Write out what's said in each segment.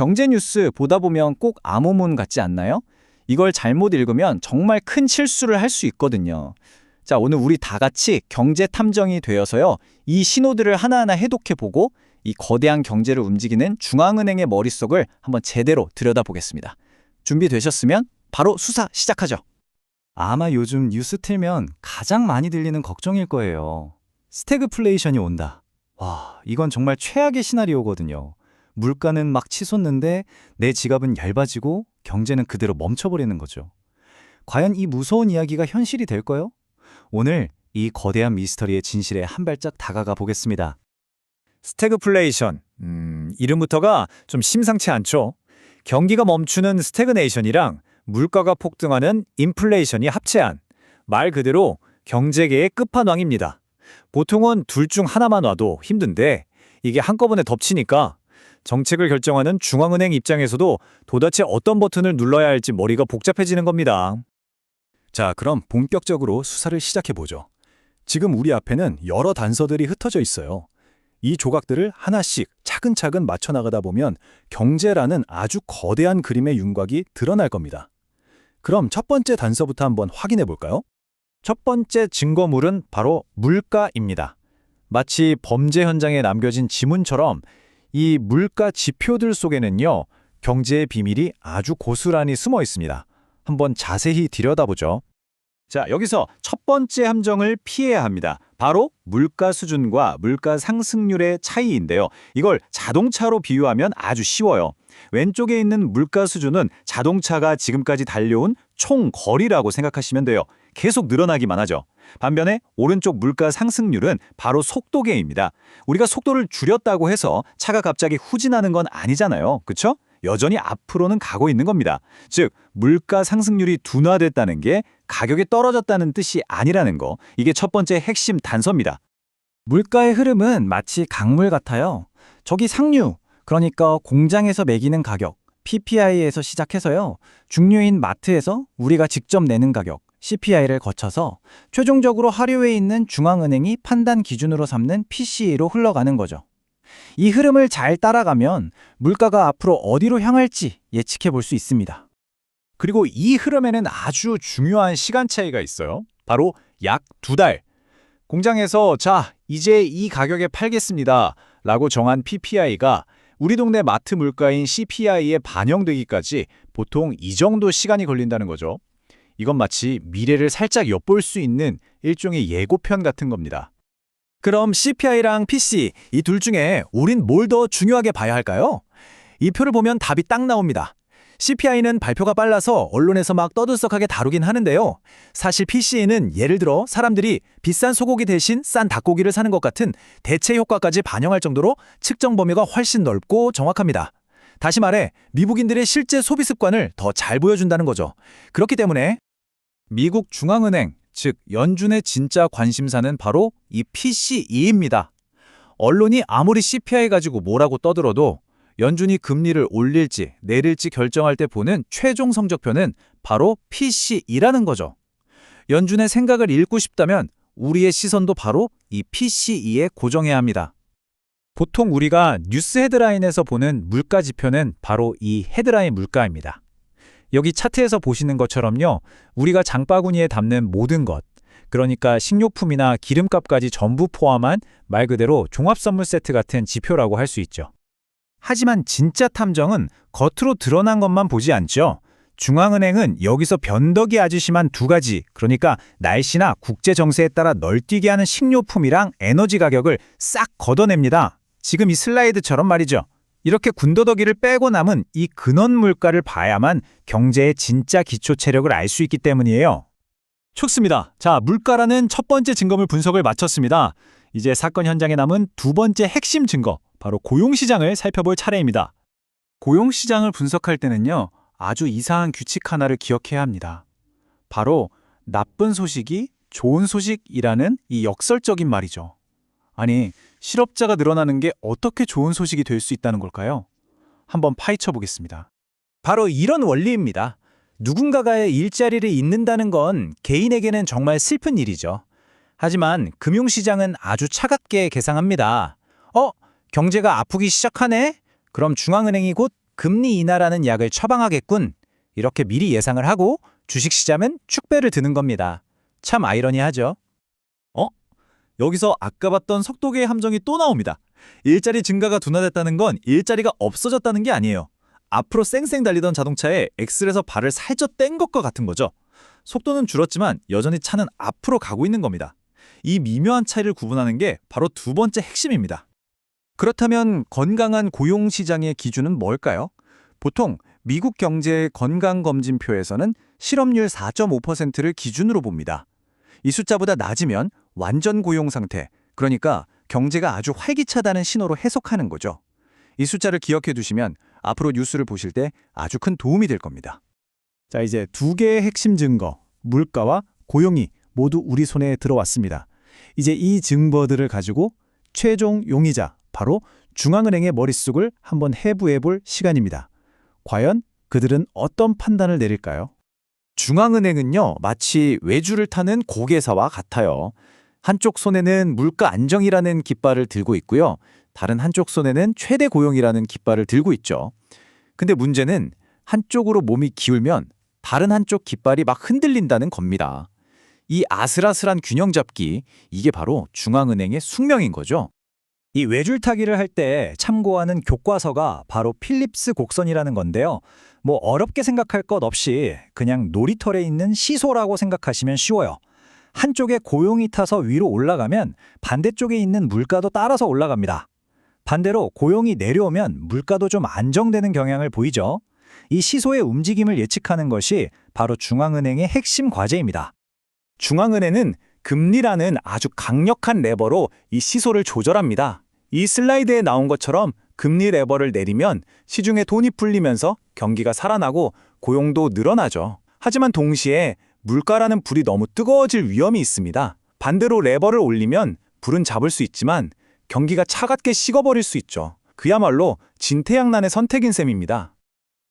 경제 뉴스 보다 보면 꼭 암호문 같지 않나요? 이걸 잘못 읽으면 정말 큰 실수를 할 수 있거든요. 자, 오늘 우리 다 같이 경제 탐정이 되어서요. 이 신호들을 하나하나 해독해보고 이 거대한 경제를 움직이는 중앙은행의 머릿속을 한번 제대로 들여다보겠습니다. 준비되셨으면 바로 수사 시작하죠. 아마 요즘 뉴스 틀면 가장 많이 들리는 걱정일 거예요. 스태그플레이션이 온다. 와, 이건 정말 최악의 시나리오거든요. 물가는 막 치솟는데 내 지갑은 얇아지고 경제는 그대로 멈춰버리는 거죠. 과연 이 무서운 이야기가 현실이 될까요? 오늘 이 거대한 미스터리의 진실에 한 발짝 다가가 보겠습니다. 스태그플레이션. 이름부터가 좀 심상치 않죠? 경기가 멈추는 스태그네이션이랑 물가가 폭등하는 인플레이션이 합체한 말 그대로 경제계의 끝판왕입니다. 보통은 둘 중 하나만 와도 힘든데 이게 한꺼번에 덮치니까 정책을 결정하는 중앙은행 입장에서도 도대체 어떤 버튼을 눌러야 할지 머리가 복잡해지는 겁니다. 자, 그럼 본격적으로 수사를 시작해보죠. 지금 우리 앞에는 여러 단서들이 흩어져 있어요. 이 조각들을 하나씩 차근차근 맞춰나가다 보면 경제라는 아주 거대한 그림의 윤곽이 드러날 겁니다. 그럼 첫 번째 단서부터 한번 확인해 볼까요? 첫 번째 증거물은 바로 물가입니다. 마치 범죄 현장에 남겨진 지문처럼 이 물가 지표들 속에는요, 경제의 비밀이 아주 고스란히 숨어 있습니다. 한번 자세히 들여다보죠. 자, 여기서 첫 번째 함정을 피해야 합니다. 바로 물가 수준과 물가 상승률의 차이인데요. 이걸 자동차로 비유하면 아주 쉬워요. 왼쪽에 있는 물가 수준은 자동차가 지금까지 달려온 총 거리라고 생각하시면 돼요. 계속 늘어나기만 하죠. 반면에 오른쪽 물가 상승률은 바로 속도계입니다. 우리가 속도를 줄였다고 해서 차가 갑자기 후진하는 건 아니잖아요. 그렇죠? 여전히 앞으로는 가고 있는 겁니다. 즉, 물가 상승률이 둔화됐다는 게 가격이 떨어졌다는 뜻이 아니라는 거. 이게 첫 번째 핵심 단서입니다. 물가의 흐름은 마치 강물 같아요. 저기 상류, 그러니까 공장에서 매기는 가격, PPI에서 시작해서요. 중류인 마트에서 우리가 직접 내는 가격, CPI를 거쳐서 최종적으로 하류에 있는 중앙은행이 판단 기준으로 삼는 PCE로 흘러가는 거죠. 이 흐름을 잘 따라가면 물가가 앞으로 어디로 향할지 예측해 볼 수 있습니다. 그리고 이 흐름에는 아주 중요한 시간 차이가 있어요. 바로 약 2달. 공장에서 자, 이제 이 가격에 팔겠습니다 라고 정한 PPI가 우리 동네 마트 물가인 CPI에 반영되기까지 보통 이 정도 시간이 걸린다는 거죠. 이건 마치 미래를 살짝 엿볼 수 있는 일종의 예고편 같은 겁니다. 그럼 CPI랑 PC, 이 둘 중에 우린 뭘 더 중요하게 봐야 할까요? 이 표를 보면 답이 딱 나옵니다. CPI는 발표가 빨라서 언론에서 막 떠들썩하게 다루긴 하는데요. 사실 PC는 예를 들어 사람들이 비싼 소고기 대신 싼 닭고기를 사는 것 같은 대체 효과까지 반영할 정도로 측정 범위가 훨씬 넓고 정확합니다. 다시 말해, 미국인들의 실제 소비 습관을 더 잘 보여준다는 거죠. 그렇기 때문에 미국 중앙은행, 즉 연준의 진짜 관심사는 바로 이 PCE입니다. 언론이 아무리 CPI 가지고 뭐라고 떠들어도 연준이 금리를 올릴지 내릴지 결정할 때 보는 최종 성적표는 바로 PCE라는 거죠. 연준의 생각을 읽고 싶다면 우리의 시선도 바로 이 PCE에 고정해야 합니다. 보통 우리가 뉴스 헤드라인에서 보는 물가 지표는 바로 이 헤드라인 물가입니다. 여기 차트에서 보시는 것처럼요, 우리가 장바구니에 담는 모든 것, 그러니까 식료품이나 기름값까지 전부 포함한 말 그대로 종합선물 세트 같은 지표라고 할 수 있죠. 하지만 진짜 탐정은 겉으로 드러난 것만 보지 않죠. 중앙은행은 여기서 변덕이 아주 심한 두 가지, 그러니까 날씨나 국제 정세에 따라 널뛰게 하는 식료품이랑 에너지 가격을 싹 걷어냅니다. 지금 이 슬라이드처럼 말이죠. 이렇게 군더더기를 빼고 남은 이 근원 물가를 봐야만 경제의 진짜 기초 체력을 알 수 있기 때문이에요. 좋습니다. 자, 물가라는 첫 번째 증거물 분석을 마쳤습니다. 이제 사건 현장에 남은 두 번째 핵심 증거, 바로 고용시장을 살펴볼 차례입니다. 고용시장을 분석할 때는요, 아주 이상한 규칙 하나를 기억해야 합니다. 바로 나쁜 소식이 좋은 소식이라는 이 역설적인 말이죠. 아니, 실업자가 늘어나는 게 어떻게 좋은 소식이 될 수 있다는 걸까요? 한번 파헤쳐 보겠습니다. 바로 이런 원리입니다. 누군가가의 일자리를 잃는다는 건 개인에게는 정말 슬픈 일이죠. 하지만 금융시장은 아주 차갑게 계상합니다. 경제가 아프기 시작하네? 그럼 중앙은행이 곧 금리 인하라는 약을 처방하겠군. 이렇게 미리 예상을 하고 주식시장은 축배를 드는 겁니다. 참 아이러니하죠. 여기서 아까 봤던 속도계의 함정이 또 나옵니다. 일자리 증가가 둔화됐다는 건 일자리가 없어졌다는 게 아니에요. 앞으로 쌩쌩 달리던 자동차에 엑셀에서 발을 살짝 뗀 것과 같은 거죠. 속도는 줄었지만 여전히 차는 앞으로 가고 있는 겁니다. 이 미묘한 차이를 구분하는 게 바로 두 번째 핵심입니다. 그렇다면 건강한 고용시장의 기준은 뭘까요? 보통 미국 경제의 건강검진표에서는 실업률 4.5%를 기준으로 봅니다. 이 숫자보다 낮으면 완전 고용 상태, 그러니까 경제가 아주 활기차다는 신호로 해석하는 거죠. 이 숫자를 기억해 두시면 앞으로 뉴스를 보실 때 아주 큰 도움이 될 겁니다. 자, 이제 두 개의 핵심 증거, 물가와 고용이 모두 우리 손에 들어왔습니다. 이제 이 증거들을 가지고 최종 용의자, 바로 중앙은행의 머릿속을 한번 해부해 볼 시간입니다. 과연 그들은 어떤 판단을 내릴까요? 중앙은행은요, 마치 외주를 타는 고개사와 같아요. 한쪽 손에는 물가 안정이라는 깃발을 들고 있고요. 다른 한쪽 손에는 최대 고용이라는 깃발을 들고 있죠. 근데 문제는 한쪽으로 몸이 기울면 다른 한쪽 깃발이 막 흔들린다는 겁니다. 이 아슬아슬한 균형 잡기, 이게 바로 중앙은행의 숙명인 거죠. 이 외줄타기를 할 때 참고하는 교과서가 바로 필립스 곡선이라는 건데요. 뭐 어렵게 생각할 것 없이 그냥 놀이터에 있는 시소라고 생각하시면 쉬워요. 한쪽에 고용이 타서 위로 올라가면 반대쪽에 있는 물가도 따라서 올라갑니다. 반대로 고용이 내려오면 물가도 좀 안정되는 경향을 보이죠. 이 시소의 움직임을 예측하는 것이 바로 중앙은행의 핵심 과제입니다. 중앙은행은 금리라는 아주 강력한 레버로 이 시소를 조절합니다. 이 슬라이드에 나온 것처럼 금리 레버를 내리면 시중에 돈이 풀리면서 경기가 살아나고 고용도 늘어나죠. 하지만 동시에 물가라는 불이 너무 뜨거워질 위험이 있습니다. 반대로 레버를 올리면 불은 잡을 수 있지만 경기가 차갑게 식어버릴 수 있죠. 그야말로 진퇴양난의 선택인 셈입니다.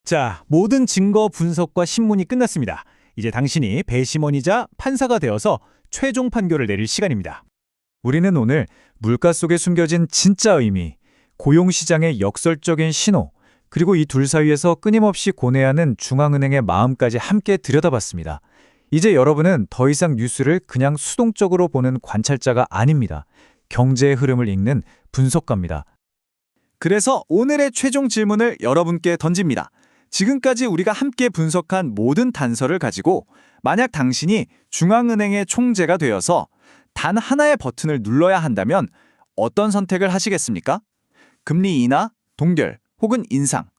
자, 모든 증거 분석과 신문이 끝났습니다. 이제 당신이 배심원이자 판사가 되어서 최종 판결을 내릴 시간입니다. 우리는 오늘 물가 속에 숨겨진 진짜 의미, 고용시장의 역설적인 신호, 그리고 이 둘 사이에서 끊임없이 고뇌하는 중앙은행의 마음까지 함께 들여다봤습니다. 이제 여러분은 더 이상 뉴스를 그냥 수동적으로 보는 관찰자가 아닙니다. 경제의 흐름을 읽는 분석가입니다. 그래서 오늘의 최종 질문을 여러분께 던집니다. 지금까지 우리가 함께 분석한 모든 단서를 가지고 만약 당신이 중앙은행의 총재가 되어서 단 하나의 버튼을 눌러야 한다면 어떤 선택을 하시겠습니까? 금리 인하, 동결 혹은 인상.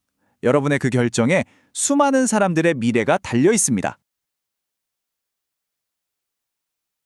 여러분의 그 결정에 수많은 사람들의 미래가 달려 있습니다.